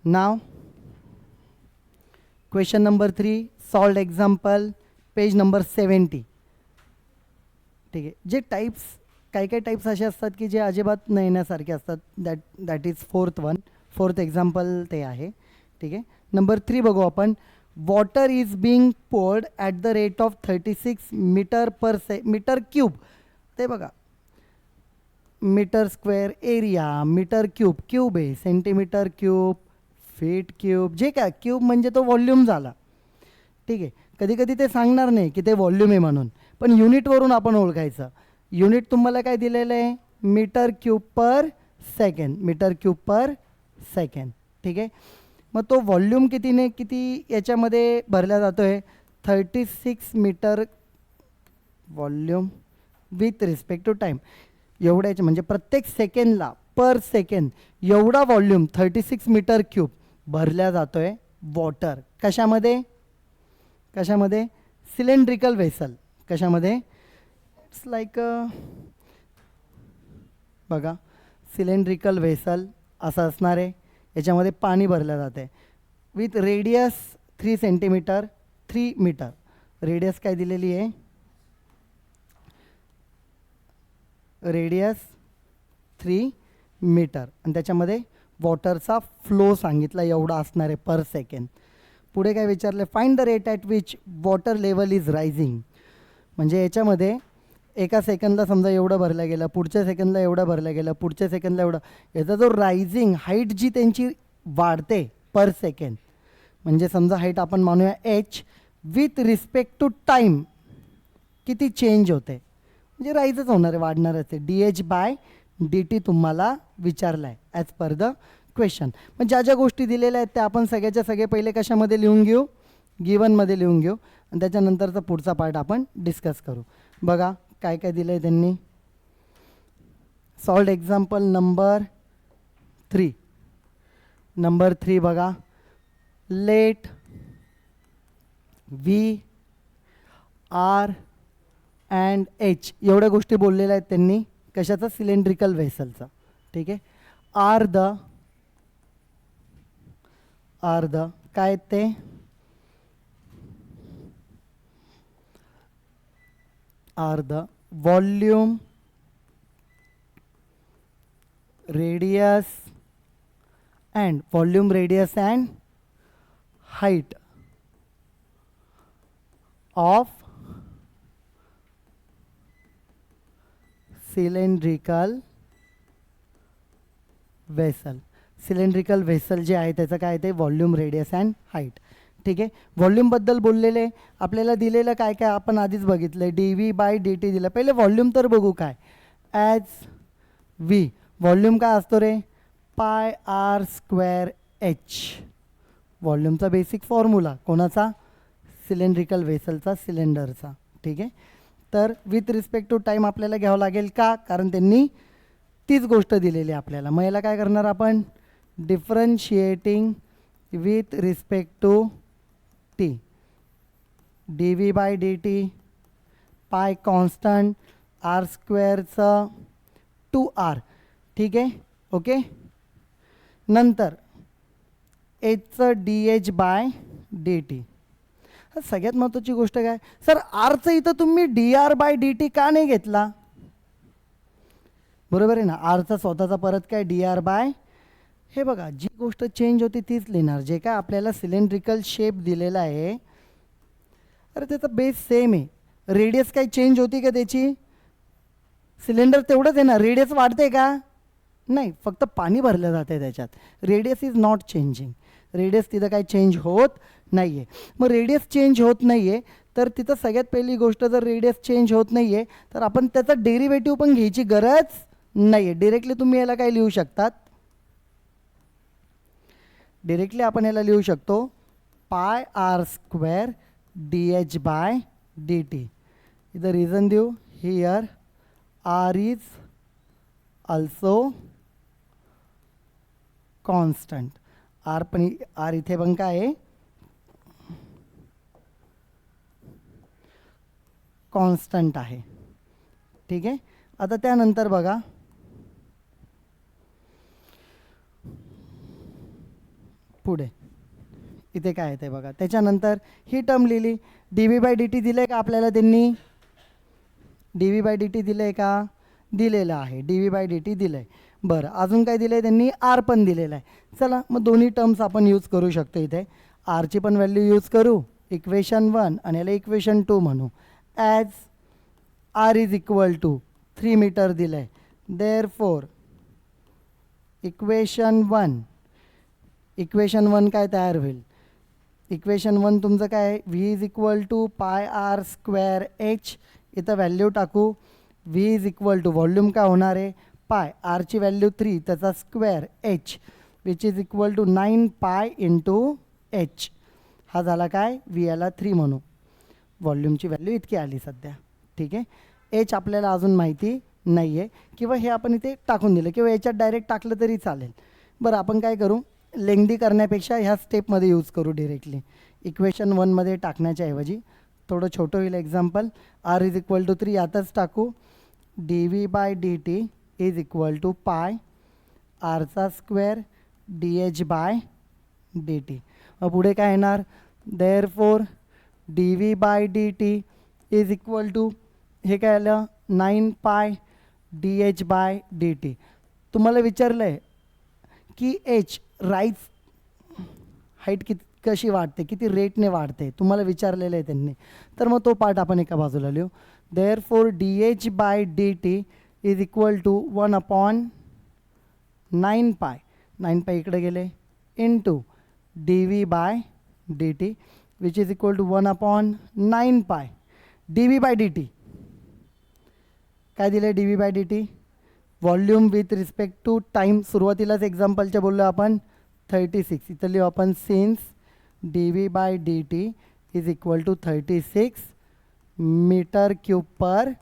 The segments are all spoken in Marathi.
नाव question number 3 solved example page number 70. ठीक आहे. जे टाईप्स काही काही टाईप्स असे असतात की जे अजिबात न येण्यासारखे असतात. दॅट इज फोर्थ एक्झाम्पल ते आहे. ठीक आहे. नंबर 3 बघू आपण. Water is being poured at the rate of 36 metre per metre cube. ते बघा, metre square area, metre cube, cube आहे, सेंटीमीटर क्यूब, फीट क्यूब, जे काय क्यूब म्हणजे तो व्हॉल्यूम झाला. ठीक आहे. कधी कधी ते सांगणार नाही की ते व्हॉल्यूम आहे म्हणून, पण युनिटवरून आपण ओळखायचं. युनिट तुम्हाला काय दिलेलं आहे? मीटर क्यूब पर सेकंड, मीटर क्यूब पर सेकंड. ठीक आहे. मग तो व्हॉल्यूम कितीने किती याच्यामध्ये भरला जातो आहे? 36 metre volume with respect to time. एवढ्याचे म्हणजे प्रत्येक सेकंडला पर सेकंड एवढा व्हॉल्यूम 36 मीटर क्यूब भरल्या जातो आहे वॉटर. कशामध्ये? कशामध्ये? Cylindrical vessel. कशामध्ये? इट्स लाईक बघा, सिलेंड्रिकल व्हेसल असं असणार आहे. याच्यामध्ये पाणी भरलं जाते with radius 3 centimetre 3 metre. Radius काय दिलेली आहे? Radius 3 metre. आणि त्याच्यामध्ये वॉटरचा फ्लो सांगितला एवढा असणार आहे पर सेकंड. पुढे काय विचारलं? Find the rate at which water level is rising. म्हणजे याच्यामध्ये एका सेकंदला समजा एवढं भरलं गेलं, पुढच्या सेकंदला एवढं भरलं गेलं, पुढच्या सेकंदला एवढं. याचा जो रायझिंग हाईट जी त्यांची वाढते पर सेकंड, म्हणजे समजा हाईट आपण मानूया h, with respect to time किती चेंज होते, म्हणजे राईजच होणार आहे, वाढणारच आहे. D h by D t तुम्हाला विचारला आहे ॲज पर द क्वेश्चन. मग ज्या ज्या गोष्टी दिलेल्या आहेत त्या आपण सगळ्याच्या सगळे पहिले कशामध्ये लिहून घेऊ? गिवनमध्ये लिहून घेऊ, आणि त्याच्यानंतरचा पुढचा पार्ट आपण डिस्कस करू. बघा काय काय दिलं आहे त्यांनी. Solved example number 3. नंबर 3 बघा. Let v r and h एवढ्या गोष्टी बोललेल्या आहेत त्यांनी. कशाचा? सिलेंड्रिकल व्हेसलचा. ठीक आहे. आर द काय ते? Are the volume, radius and volume, radius and height of cylindrical vessel. Cylindrical vessel जे आहे त्याचं काय ते? Volume, radius and height. ठीक आहे. व्हॉल्यूमबद्दल बोललेले आपल्याला दिलेलं काय काय आपण आधीच बघितलं. D V by D T दिलं. पहिले व्हॉल्यूम तर बघू काय. ॲज व्ही व्हॉल्यूम काय असतो रे? Pi r square h. व्हॉल्यूमचा बेसिक फॉर्म्युला कोणाचा? सिलेंड्रिकल व्हेसलचा, सिलेंडरचा. ठीक आहे. तर विथ रिस्पेक्ट टू टाईम आपल्याला घ्यावं लागेल का? कारण त्यांनी तीच गोष्ट दिलेली आहे आपल्याला. मग याला काय करणार आपण? Differentiating with respect to t. D V by D t, pi constant, r स्क्वेअरचं 2r. ठीक आहे. ओके. नंतर एचचं d h by D t. सगळ्यात महत्त्वाची गोष्ट काय? सर आरचं इथं तुम्ही d r by D t का नाही घेतला? बरोबर आहे ना. आरचा स्वतःचा परत काय? D r by. हे बघा, जी गोष्ट चेंज होती तीच लिहिणार. जे काय आपल्याला सिलेंड्रिकल शेप दिलेला आहे, अरे त्याचा बेस सेम आहे. रेडियस काय चेंज होती का त्याची? सिलेंडर तेवढंच आहे ना. रेडियस वाढते का? नाही, फक्त पाणी भरलं जाते त्याच्यात. Radius is not changing. Radius तिथं काय चेंज होत नाही आहे. मग रेडियस चेंज होत नाही आहे तर तिथं सगळ्यात पहिली गोष्ट, जर रेडियस चेंज होत नाही आहे तर आपण त्याचा डेरिव्हेटिव्ह पण घ्यायची गरज नाही आहे. डिरेक्टली तुम्ही याला काय लिहू शकतात? डिरेक्टली आपण याला लिहू शकतो pi r square d h by D t. इथं रिझन देऊ. Here r is also constant. R इथे पण काय आहे? कॉन्स्टंट आहे. ठीक आहे. आता त्यानंतर बघा, पुढे इथे काय येते बघा. त्याच्यानंतर ही टर्म लिहिली. D V by D T दिलं आहे का आपल्याला त्यांनी? D V by D T दिलं आहे का? दिलेलं आहे. D V by D T दिलं आहे. बरं, अजून काय दिलं आहे त्यांनी? आर पण दिलेलं आहे. चला मग दोन्ही टर्म्स आपण यूज करू शकतो इथे. आरची पण व्हॅल्यू यूज करू इक्वेशन 1 आणि याला इक्वेशन 2 म्हणू. As r is equal to 3 metre दिलं आहे. देअरफॉर इक्वेशन 1 काय तयार होईल? इक्वेशन 1 तुमचं काय आहे? V is equal to pi r square h. इथं व्हॅल्यू टाकू. V is equal to volume काय होणार आहे? पाय. आरची व्हॅल्यू 3 त्याचा square h which is equal to 9 pi into H. हा झाला काय? व्ही याला 3 म्हणू. व्हॉल्यूमची व्हॅल्यू इतकी आली सध्या. ठीक आहे. एच आपल्याला अजून माहिती नाही आहे, किंवा हे आपण इथे टाकून दिलं किंवा याच्यात डायरेक्ट टाकलं तरी चालेल. बरं, आपण काय करू? लेंग्दी करण्यापेक्षा ह्या स्टेपमध्ये यूज करू डिरेक्टली. इक्वेशन 1मध्ये टाकण्याच्या ऐवजी थोडं छोटं होईल example. R is equal to 3 यातच टाकू. D V by D t is equal to pi आरचा square d h by D t. मग पुढे काय येणार? Therefore d V by D t is equal to हे काय आलं? 9 pi d h by D t. तुम्हाला विचारलं आहे की एच राईज हाईट कशी वाढते, किती रेटने वाढते, तुम्हाला विचारलेलं आहे त्यांनी. तर मग तो पार्ट आपण एका बाजूला लिहू. Therefore d h by D t is equal to 1/9 pi. 9 pi इकडे गेले into d V by D t which is equal to 1/9 pi d V by D t. काय दिलं आहे d V by D t? Volume with respect to time. सुरुवातीलाच एक्झाम्पलच्या बोललो आपण 36. इथं लिहू आपण since d V by D t is equal to 36 metre cube per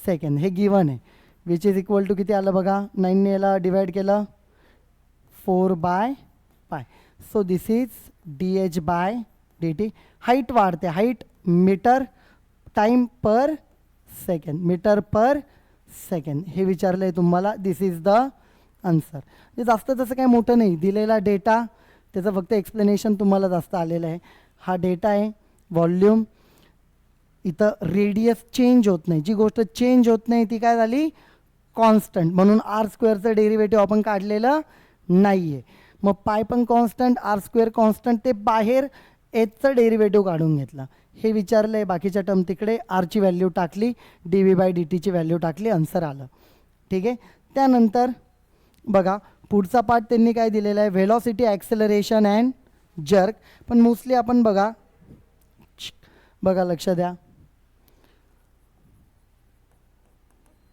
second. हे गिवन आहे. विच इज इक्वल टू किती आलं बघा? 9ने याला डिवाइड केलं 4/पाय. So this is d h by D t. Height वाढते. Height metre time per second. Metre per second हे विचारलं आहे तुम्हाला. This is the answer. हे जास्त तसं काही मोठं नाही. दिलेला डेटा त्याचं फक्त एक्सप्लेनेशन तुम्हाला जास्त आलेलं आहे. हा डेटा आहे. व्हॉल्यूम. इथं रेडियस चेंज होत नाही. जी गोष्ट चेंज होत नाही ती काय झाली? कॉन्स्टंट. म्हणून आर स्क्वेअरचं डेरिव्हेटिव्ह आपण काढलेलं नाही आहे. मग पाय पण कॉन्स्टंट, आर स्क्वेअर कॉन्स्टंट. ते बाहेर एचचं डेरिव्हेटिव्ह काढून घेतलं. हे विचारलं आहे. बाकीच्या टर्म तिकडे. आरची व्हॅल्यू टाकली, डी व्ही बाय डी टीची व्हॅल्यू टाकली, आन्सर आलं. ठीक आहे. त्यानंतर बघा पुढचा पार्ट त्यांनी काय दिलेला आहे? Velocity, acceleration and jerk. पण मोस्टली आपण बघा लक्ष द्या.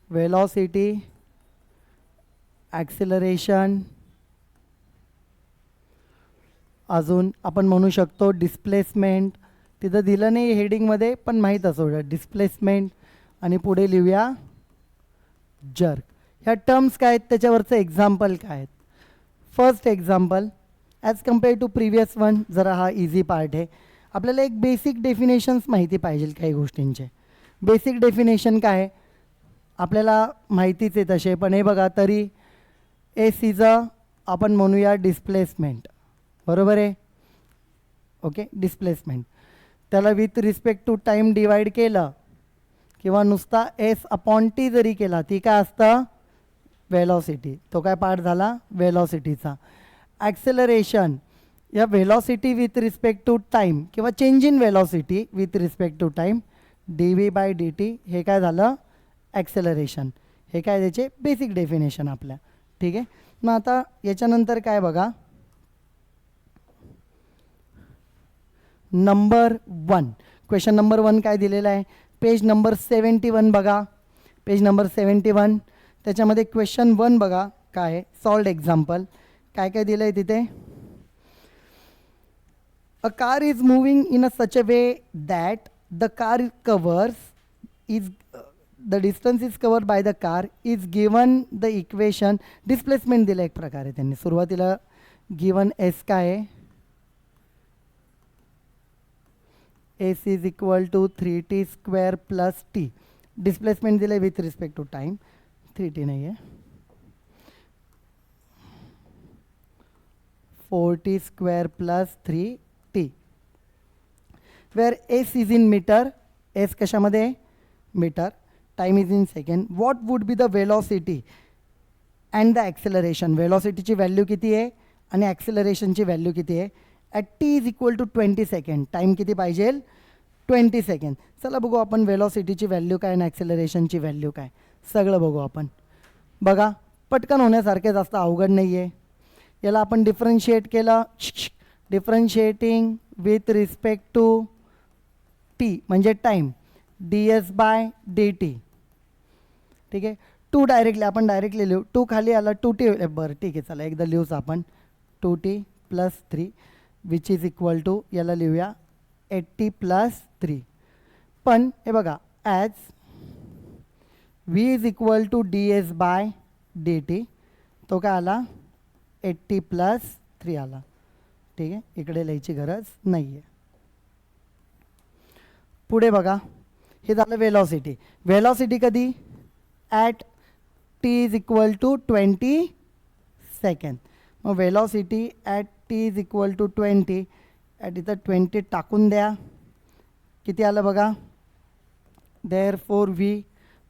व्हेलॉसिटी, ॲक्सेलरेशन, अजून आपण म्हणू शकतो डिस्प्लेसमेंट. तिथं दिलं नाही हेडिंगमध्ये पण माहीत असो डिस्प्लेसमेंट. आणि पुढे लिहूया जर्क. ह्या टर्म्स काय आहेत त्याच्यावरचं एक्झाम्पल काय आहेत? First example as compare to previous one. जरा हा इझी पार्ट आहे. आपल्याला एक बेसिक डेफिनेशन्स माहिती पाहिजे काही गोष्टींचे. बेसिक डेफिनेशन काय आहे आपल्याला माहितीच आहे तसे. पण हे बघा तरी एस इज अ आपण म्हणूया डिस्प्लेसमेंट. बरोबर आहे? ओके. डिस्प्लेसमेंट. त्याला with respect to time divide केलं किंवा नुसता एस अपॉन टी जरी केला ती काय असतं? वेलॉसिटी. तो काय पार्ट झाला? वेलॉसिटीचा. ॲक्सेलरेशन या velocity with respect to time किंवा change in velocity with respect to time d V by D t हे काय झालं? ॲक्सेलरेशन. हे काय त्याचे बेसिक डेफिनेशन आपल्या. ठीक आहे. मग आता याच्यानंतर काय बघा नंबर 1. क्वेश्चन नंबर 1 काय दिलेला आहे? पेज नंबर 71 बघा. पेज नंबर 71 त्याच्यामध्ये क्वेश्चन 1 बघा काय आहे? Solved example. काय काय दिलं आहे तिथे? A car is moving in a such a way that the car covers is the distance is covered by the car is given the equation. Displacement दिलं एक प्रकारे त्यांनी. सुरुवातीला गिवन एस काय आहे? S is equal to 3t square plus t. Displacement दिलं with respect to time. 3t नाही आहे 4t square plus 3t. Where s is in meter, s कशामध्ये metre, time is in second. What would be the velocity and the acceleration. वेलॉसिटीची व्हॅल्यू किती आहे आणि ॲक्सेलरेशनची व्हॅल्यू किती आहे at T is equal to 20 second. Time किती पाहिजे 20 सेकंड. चला बघू आपण वेलॉसिटीची व्हॅल्यू काय आणि ॲक्सेलरेशनची व्हॅल्यू काय सगळं बघू आपण. बघा पटकन होण्यासारखे जास्त अवघड नाही आहे. याला आपण डिफरन्शिएट केलं, differentiating with respect to t म्हणजे time, d S by D t. ठीक आहे. टू डायरेक्टली आपण डायरेक्टली लिहू, टू खाली आला 2t. बरं ठीक आहे चला एकदा लिहूच आपण 2t plus 3 which is equal to याला लिहूया 80 प्लस 3. पण हे बघा as v is equal to d S by D t तो काय आला 80 प्लस 3 आला. ठीक आहे, इकडे लिहायची गरज नाही आहे. पुढे बघा हे झालं वेलॉसिटी. वेलॉसिटी कधी at T is equal to 20 second. मग velocity at T is equal to 20 at इथं 20 टाकून द्या किती आलं बघा. Therefore V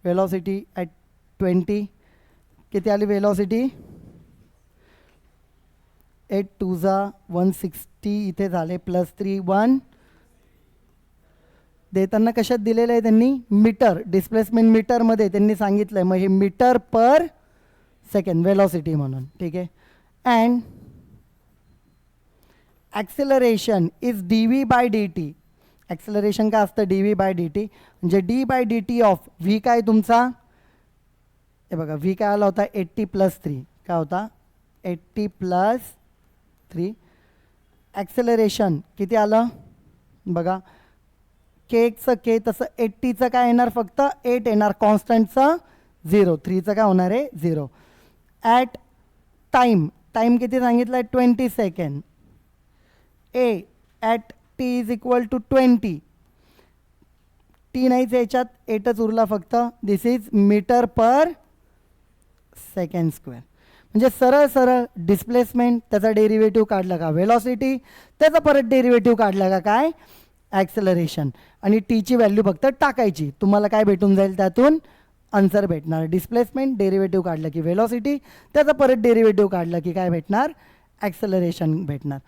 velocity at 20 किती आली वेलॉसिटी 8 2 160 इथे झाले प्लस 3 1. देताना कशात दिलेलं आहे त्यांनी मीटर, डिस्प्लेसमेंट मीटरमध्ये त्यांनी सांगितलं आहे. मग हे मीटर पर सेकंड वेलॉसिटी म्हणून. ठीक आहे. And acceleration is D V by D T. Acceleration काय असतं D V by D T म्हणजे D by D T of V काय तुमचा हे बघा व्ही काय आला होता 80 प्लस 3 काय होता 80 प्लस 3. ॲक्सेलरेशन किती आलं बघा केचं के तसं 80चं काय येणार फक्त 8 येणार, कॉन्स्टंटचं 0, 3चं काय होणार आहे 0. ॲट टाईम, टाईम किती सांगितलं आहे 20 second. A at T is equal to 20. T नाहीच याच्यात 8च उरला फक्त. This is metre per second square. म्हणजे सरळ सरळ डिस्प्लेसमेंट त्याचा डेरिव्हेटिव्ह काढला का वेलॉसिटी, त्याचा परत डेरिव्हेटिव्ह काढला का काय ॲक्सेलरेशन, आणि टीची व्हॅल्यू फक्त टाकायची. तुम्हाला काय भेटून जाईल त्यातून आन्सर भेटणार. डिस्प्लेसमेंट डेरिव्हेटिव्ह काढलं की वेलॉसिटी, त्याचा परत डेरिव्हेटिव्ह काढलं की काय भेटणार ॲक्सेलरेशन भेटणार.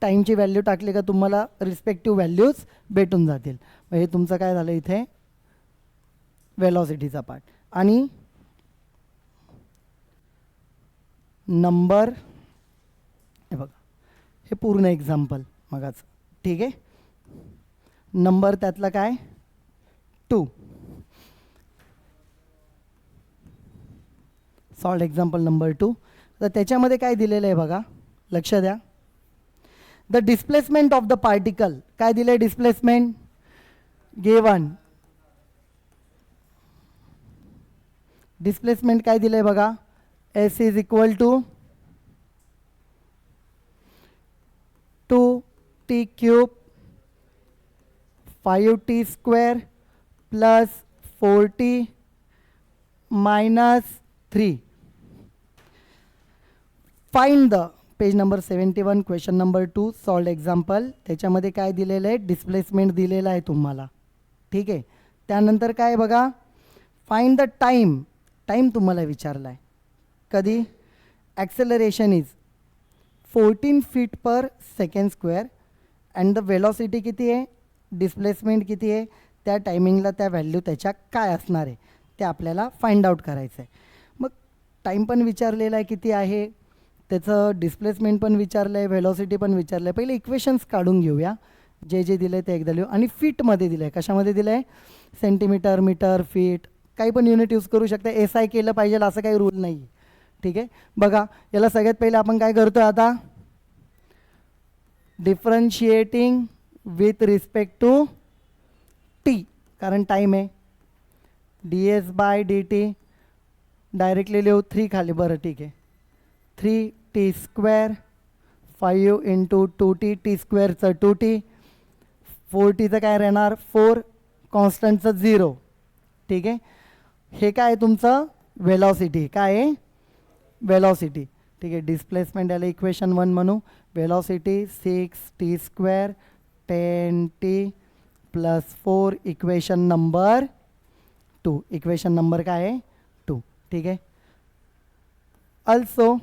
टाईमची व्हॅल्यू टाकली का तुम्हाला रिस्पेक्टिव्ह व्हॅल्यूज भेटून जातील. मग हे तुमचं काय झालं इथे वेलॉसिटीचा पार्ट. आणि नंबर हे बघा हे पूर्ण एक्झाम्पल मगाच. ठीक आहे. नंबर त्यातला काय 2. Solve example number 2. तर त्याच्यामध्ये काय दिलेलं आहे बघा लक्ष द्या. The displacement of the particle काय दिलं आहे डिस्प्लेसमेंट गिवन. डिस्प्लेसमेंट काय दिलं आहे बघा s is equal to 2t cube 5t square plus 4t minus 3. Find the page number 71 question number 2 solve example. त्याच्यामध्ये काय दिलेलं आहे डिस्प्लेसमेंट दिलेलं आहे तुम्हाला. ठीक आहे. त्यानंतर काय बघा फाइंड द टाईम. टाईम तुम्हाला विचारला आहे कधी. Acceleration is 14 feet per second square and the velocity किती आहे डिस्प्लेसमेंट किती आहे त्या टायमिंगला त्या व्हॅल्यू त्याच्या काय असणार आहे ते आपल्याला फाइंड आउट करायचं आहे. मग टाईम पण विचारलेला आहे किती आहे, त्याचं डिस्प्लेसमेंट पण विचारलं आहे, व्हेलॉसिटी पण विचारलं आहे. पहिले इक्वेशन्स काढून घेऊया जे जे दिलं आहे ते एकदा लिहू. आणि फीटमध्ये दिलं आहे, कशामध्ये दिलं आहे सेंटीमीटर मीटर फीट काही पण युनिट यूज करू शकता. एस आय केलं पाहिजे असं काही रूल नाही. ठीक आहे. बघा याला सगळ्यात पहिले आपण काय करतो आता differentiating with respect to T कारण टाईम आहे. D S by D T directly लिहू 3 खाली. बरं ठीक आहे 3t square 5 into 2t T स्क्वेअरचं 2t 4tचं काय राहणार 4 कॉन्स्टंटचं 0. ठीक आहे. हे काय तुमचं वेलॉसिटी काय आहे वेलॉसिटी. ठीक आहे. डिस्प्लेसमेंट याला इक्वेशन 1 म्हणू. Velocity 6t² 10t plus 4 equation number 2. Equation number काय आहे 2. ठीक आहे. Also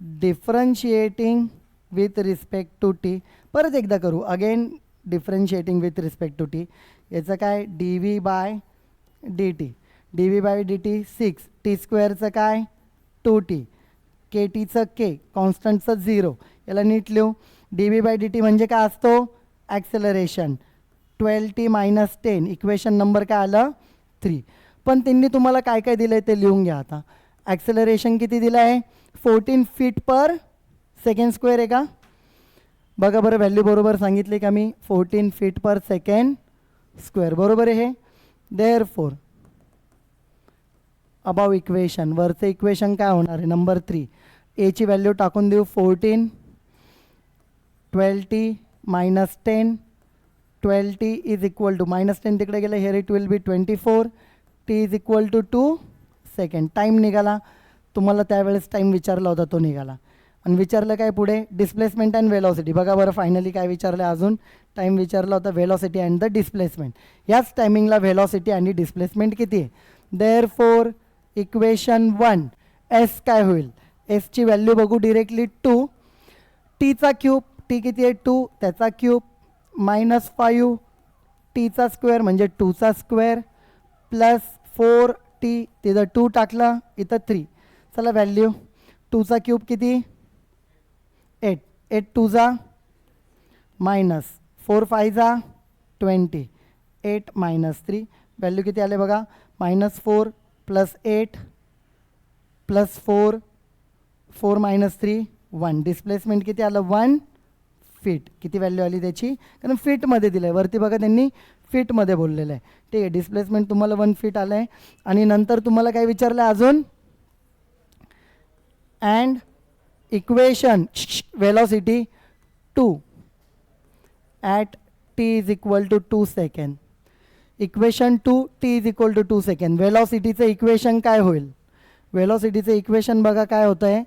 differentiating with respect to t. परत एकदा करू. Again differentiating with respect to t. याचं काय dv/dt. dv/dt 6. t² काय 2t. ktचं k कॉन्स्टंटचं 0. याला नीट लिहू. dv/dt म्हणजे काय असतो ॲक्सेलरेशन. 12t - 10 इक्वेशन नंबर काय आलं 3. पण त्यांनी तुम्हाला काय काय दिलं आहे ते लिहून घ्या आता. ॲक्सेलरेशन किती दिलं आहे 14 feet/second² आहे का बघा बरं. व्हॅल्यू बरोबर सांगितली का मी 14 feet/second². बरोबर आहे हे. देअरफॉर अबाव इक्वेशन वरचं इक्वेशन काय होणार आहे नंबर 3. एची व्हॅल्यू टाकून देऊ 14 12t - 10. 12t is equal to -10 तिकडे गेलं. Here it will be 24. t is equal to 2 second. Time निघाला. तुम्हाला त्यावेळेस टाईम विचारला होता तो निघाला. आणि विचारलं काय पुढे डिस्प्लेसमेंट अँड वेलॉसिटी. बघा बरं फायनली काय विचारलं अजून. टाईम विचारला होता वेलॉसिटी अँड द डिस्प्लेसमेंट. याच टायमिंगला वेलॉसिटी आणि डिस्प्लेसमेंट किती आहे. देअरफॉर इक्वेशन 1 एस काय होईल. एसची व्हॅल्यू बघू डिरेक्टली 2. टीचा क्यूब. टी किती आहे 2 त्याचा क्यूब -5 टीचा स्क्वेअर म्हणजे 2चा स्क्वेअर प्लस 4t तिथं 2 टाकला इथं 3. चला व्हॅल्यू 2चा क्यूब किती 8. 8 2जा -4 5जा 20. 8 - 3 व्हॅल्यू किती आले बघा -4 + 8 + 4 4 - 3 1. डिस्प्लेसमेंट किती आलं 1 फीट. किती व्हॅल्यू आली त्याची कारण फीटमध्ये दिलं आहे वरती बघा त्यांनी फीटमध्ये बोललेलं आहे. ठीक आहे. डिस्प्लेसमेंट तुम्हाला 1 फीट आलं आहे. आणि नंतर तुम्हाला काय विचारलं अजून and equation velocity 2 at t is equal to 2 second. Equation 2 t is equal to 2 second. वेलॉसिटीचं इक्वेशन काय होईल. वेलॉसिटीचं इक्वेशन बघा काय होतं आहे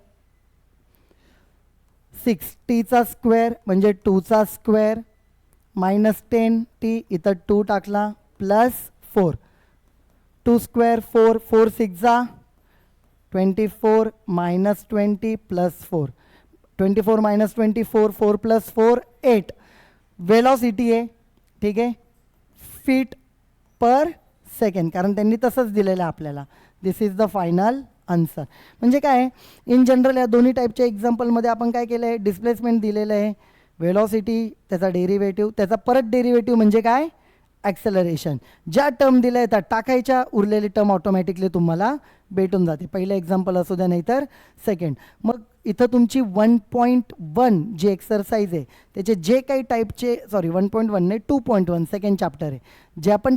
6tचा स्क्वेअर म्हणजे 2चा स्क्वेअर -10t इथं 2 टाकला प्लस 4 2 स्क्वेअर 4 4 6जा 24 -20 + 4 24 - 24 4 + 4 8. वेलॉसिटी आहे. ठीक आहे. feet/second कारण त्यांनी तसंच दिलेलं आहे आपल्याला. दिस इज द फायनल आन्सर. म्हणजे काय इन जनरल या दोन्ही टाईपच्या एक्झाम्पलमध्ये आपण काय केलं आहे डिस्प्लेसमेंट दिलेलं आहे वेलॉसिटी त्याचा डेरिव्हेटिव्ह त्याचा परत डेरिव्हेटिव्ह म्हणजे काय ॲक्सेलरेशन. ज्या टर्म दिल्या आहेत त्या टाकायच्या उरलेली टर्म ऑटोमॅटिकली तुम्हाला भेटून जाते. पहिलं एक्झाम्पल असू द्या नाहीतर सेकंड. मग इथं तुमची 1.1 जी एक्सरसाइज आहे त्याचे जे काही टाईपचे 1.1 नाही 2.1 सेकंड चॅप्टर आहे. ज्या पण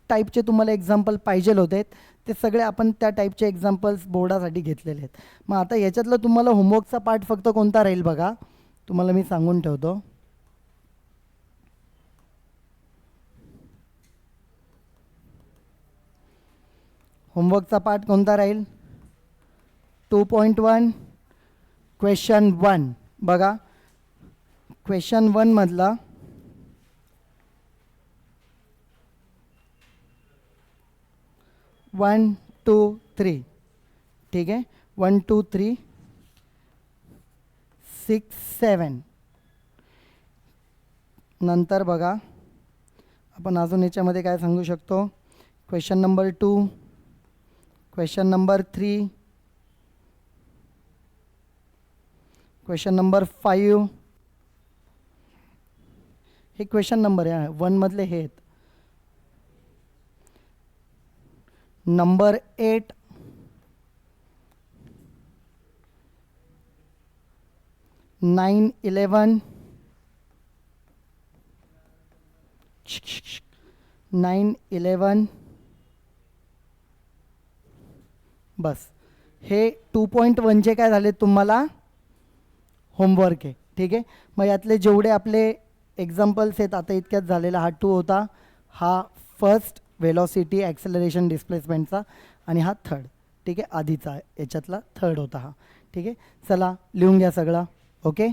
टाईपचे तुम्हाला एक्झाम्पल पाहिजे होते ते सगळे आपण त्या टाईपचे एक्झाम्पल्स बोर्डासाठी घेतलेले आहेत. मग आता याच्यातलं तुम्हाला होमवर्कचा पार्ट फक्त कोणता राहील बघा तुम्हाला मी सांगून ठेवतो. होमवर्कचा पार्ट कोणता राहील 2.1 क्वेश्चन 1 बघा. क्वेश्चन 1 मधला 1 2 3 ठीक आहे 1 2 3 6 7. नंतर बघा आपण अजून याच्यामध्ये काय सांगू शकतो question number 2 question number 3 question number 5 हे क्वेश्चन नंबर आहे 1 मधले हे आहेत. नंबर 8 9 11 9 11 बस हे 2.1 चे काय झाले तुम्हाला होमवर्क आहे. ठीक आहे. मग यातले जेवढे आपले एक्झाम्पल्स आहेत आता इतक्यात झालेला हा 2 होता. हा फर्स्ट वेलॉसिटी ॲक्सेलरेशन डिस्प्लेसमेंटचा आणि हा थर्ड. ठीक आहे, आधीचा याच्यातला थर्ड होता हा. ठीक आहे, चला लिहून घ्या सगळं. ओके.